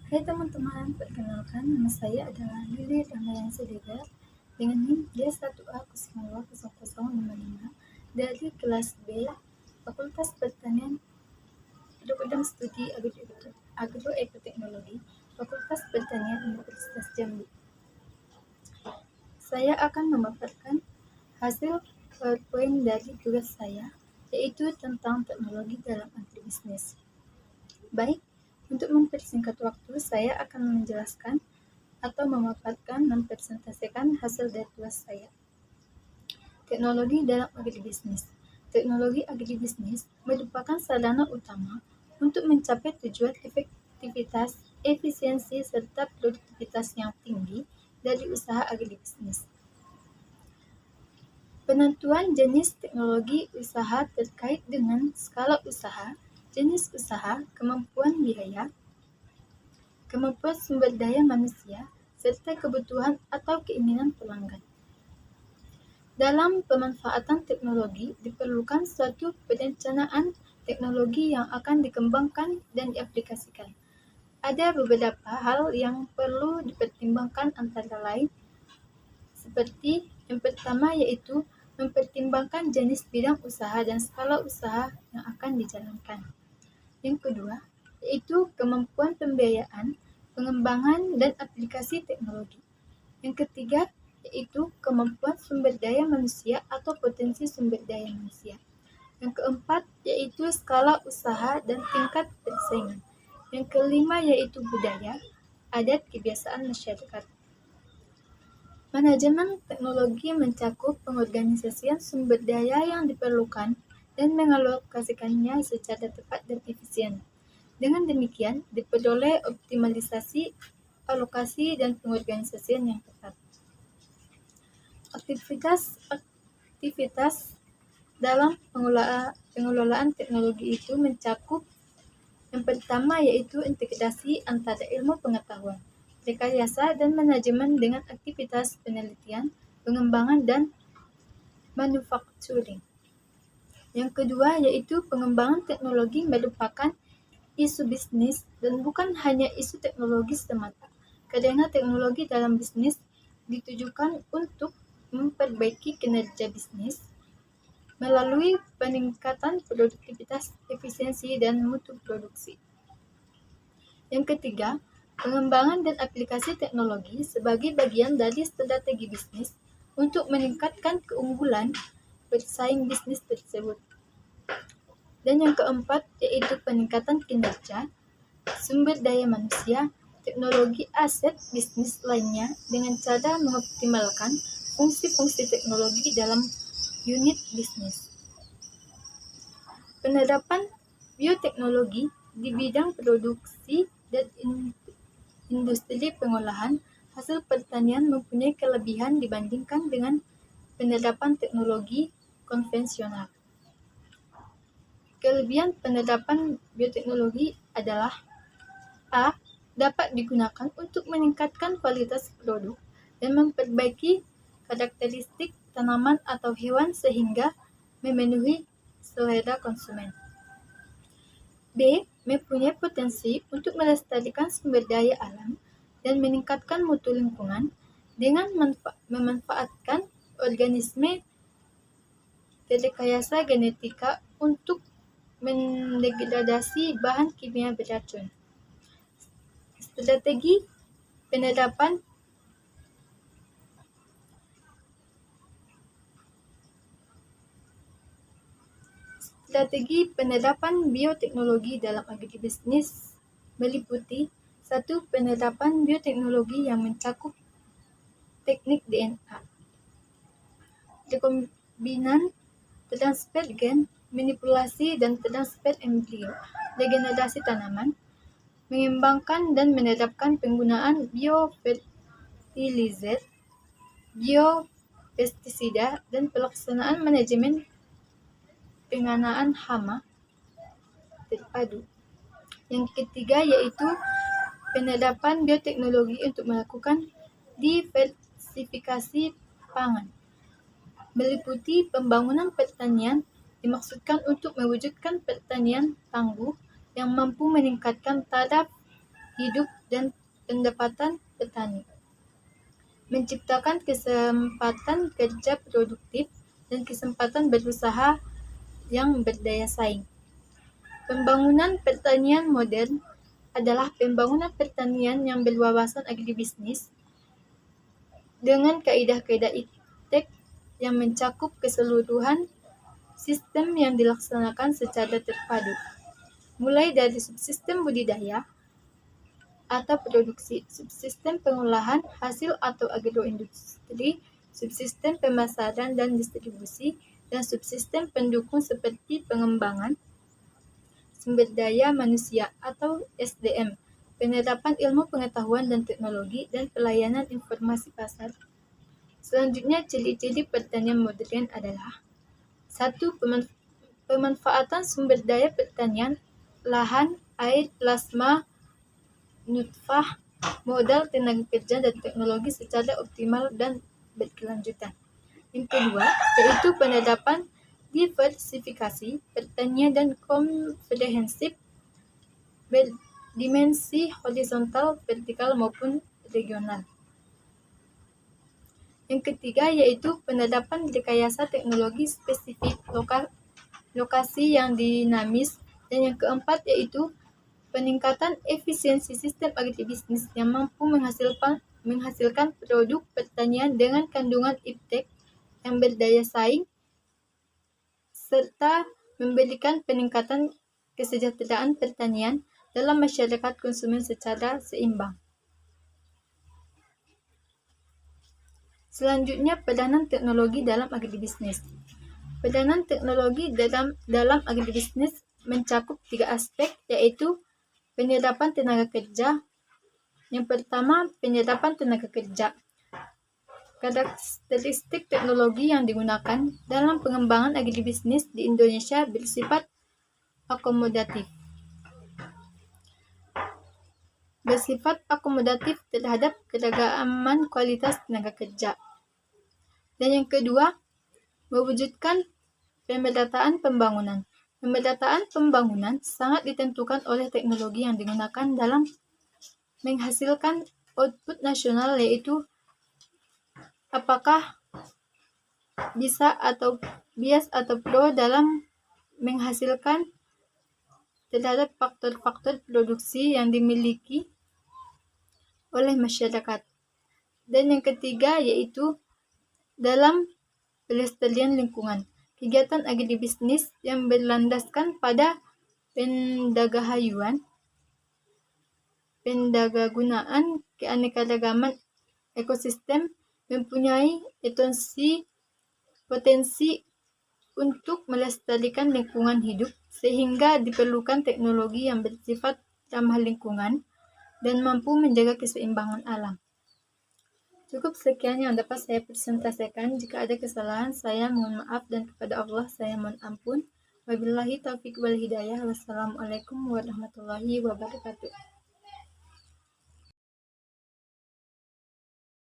Hai teman-teman, perkenalkan nama saya adalah Lili Ramayang Sedega dengan NIM D1A020055 dari kelas B Fakultas Pertanian Program Studi Agroekoteknologi Fakultas Pertanian Universitas Jambi. Saya akan memaparkan hasil PowerPoint dari tugas saya, yaitu tentang teknologi dalam agribisnis. Baik, untuk mempersingkat waktu, saya akan menjelaskan atau memaparkan mempresentasikan hasil dari tugas saya. Teknologi dalam agribisnis. Teknologi agribisnis merupakan sarana utama untuk mencapai tujuan efektivitas, efisiensi, serta produktivitas yang tinggi dari usaha agribisnis. Penentuan jenis teknologi usaha terkait dengan skala usaha, jenis usaha, kemampuan biaya, kemampuan sumber daya manusia, serta kebutuhan atau keinginan pelanggan. Dalam pemanfaatan teknologi, diperlukan suatu perencanaan teknologi yang akan dikembangkan dan diaplikasikan. Ada beberapa hal yang perlu dipertimbangkan antara lain, seperti yang pertama yaitu mempertimbangkan jenis bidang usaha dan skala usaha yang akan dijalankan. Yang kedua, yaitu kemampuan pembiayaan, pengembangan, dan aplikasi teknologi. Yang ketiga, yaitu kemampuan sumber daya manusia atau potensi sumber daya manusia. Yang keempat, yaitu skala usaha dan tingkat persaingan. Yang kelima, yaitu budaya, adat, kebiasaan masyarakat. Manajemen teknologi mencakup pengorganisasian sumber daya yang diperlukan dan mengalokasikannya secara tepat dan efisien. Dengan demikian, diperoleh optimalisasi, alokasi, dan pengorganisasian yang tepat. Aktivitas dalam pengelolaan teknologi itu mencakup yang pertama yaitu integrasi antara ilmu pengetahuan, rekayasa, dan manajemen dengan aktivitas penelitian, pengembangan, dan manufacturing. Yang kedua yaitu pengembangan teknologi merupakan isu bisnis dan bukan hanya isu teknologi semata, karena teknologi dalam bisnis ditujukan untuk memperbaiki kinerja bisnis melalui peningkatan produktivitas, efisiensi, dan mutu produksi. Yang ketiga, pengembangan dan aplikasi teknologi sebagai bagian dari strategi bisnis untuk meningkatkan keunggulan bersaing bisnis tersebut. Dan yang keempat, yaitu peningkatan kinerja, sumber daya manusia, teknologi aset bisnis lainnya dengan cara mengoptimalkan fungsi-fungsi teknologi dalam unit bisnis. Penerapan bioteknologi di bidang produksi dan industri pengolahan hasil pertanian mempunyai kelebihan dibandingkan dengan penerapan teknologi konvensional. Kelebihan penerapan bioteknologi adalah A. Dapat digunakan untuk meningkatkan kualitas produk dan memperbaiki karakteristik tanaman atau hewan sehingga memenuhi selera konsumen. B. Mempunyai potensi untuk melestarikan sumber daya alam dan meningkatkan mutu lingkungan dengan memanfaatkan organisme direkayasa genetika untuk mendegradasi bahan kimia beracun. Strategi penerapan bioteknologi dalam agribisnis meliputi 1. Penerapan bioteknologi yang mencakup teknik DNA, rekombinan, transfer gen, manipulasi dan transfer embrio, regenerasi tanaman, mengembangkan dan menerapkan penggunaan biofertilizer, biopestisida, dan pelaksanaan manajemen penganaan hama terpadu. Yang ketiga yaitu penerapan bioteknologi untuk melakukan diversifikasi pangan, meliputi pembangunan pertanian dimaksudkan untuk mewujudkan pertanian tangguh yang mampu meningkatkan taraf hidup dan pendapatan petani, menciptakan kesempatan kerja produktif dan kesempatan berusaha yang berdaya saing. Pembangunan pertanian modern adalah pembangunan pertanian yang berwawasan agribisnis dengan kaidah-kaidah iptek yang mencakup keseluruhan sistem yang dilaksanakan secara terpadu, mulai dari subsistem budidaya atau produksi, subsistem pengolahan hasil atau agroindustri, subsistem pemasaran dan distribusi, dan subsistem pendukung seperti pengembangan sumber daya manusia atau SDM, penerapan ilmu pengetahuan dan teknologi, dan pelayanan informasi pasar. Selanjutnya, ciri-ciri pertanian modern adalah 1. Pemanfaatan sumber daya pertanian, lahan, air, plasma, nutfah, modal, tenaga kerja, dan teknologi secara optimal dan berkelanjutan. Yang kedua, yaitu penerapan diversifikasi pertanian dan komprehensif berdimensi horizontal, vertikal, maupun regional. Yang ketiga, yaitu penerapan rekayasa teknologi spesifik lokasi yang dinamis. Dan yang keempat, yaitu peningkatan efisiensi sistem agribisnis yang mampu menghasilkan produk pertanian dengan kandungan iptek yang berdaya saing, serta memberikan peningkatan kesejahteraan pertanian dalam masyarakat konsumen secara seimbang. Selanjutnya, peranan teknologi dalam agribisnis. Peranan teknologi dalam agribisnis mencakup 3 aspek, yaitu penyerapan tenaga kerja. Yang pertama, penyerapan tenaga kerja. Karakteristik teknologi yang digunakan dalam pengembangan agribisnis di Indonesia bersifat akomodatif terhadap keragaman kualitas tenaga kerja. Dan yang kedua, mewujudkan pemerataan pembangunan. Pemerataan pembangunan sangat ditentukan oleh teknologi yang digunakan dalam menghasilkan output nasional, yaitu apakah bias atau pro dalam menghasilkan terhadap faktor-faktor produksi yang dimiliki oleh masyarakat. Dan yang ketiga, yaitu dalam pelestarian lingkungan. Kegiatan agribisnis yang berlandaskan pada pendagagunaan keanekaragaman ekosistem mempunyai potensi untuk melestarikan lingkungan hidup, sehingga diperlukan teknologi yang bersifat ramah lingkungan dan mampu menjaga keseimbangan alam. Cukup sekian yang dapat saya presentasikan. Jika ada kesalahan, saya mohon maaf, dan kepada Allah saya mohon ampun. Wabillahi taufiq wal hidayah. Wassalamualaikum warahmatullahi wabarakatuh.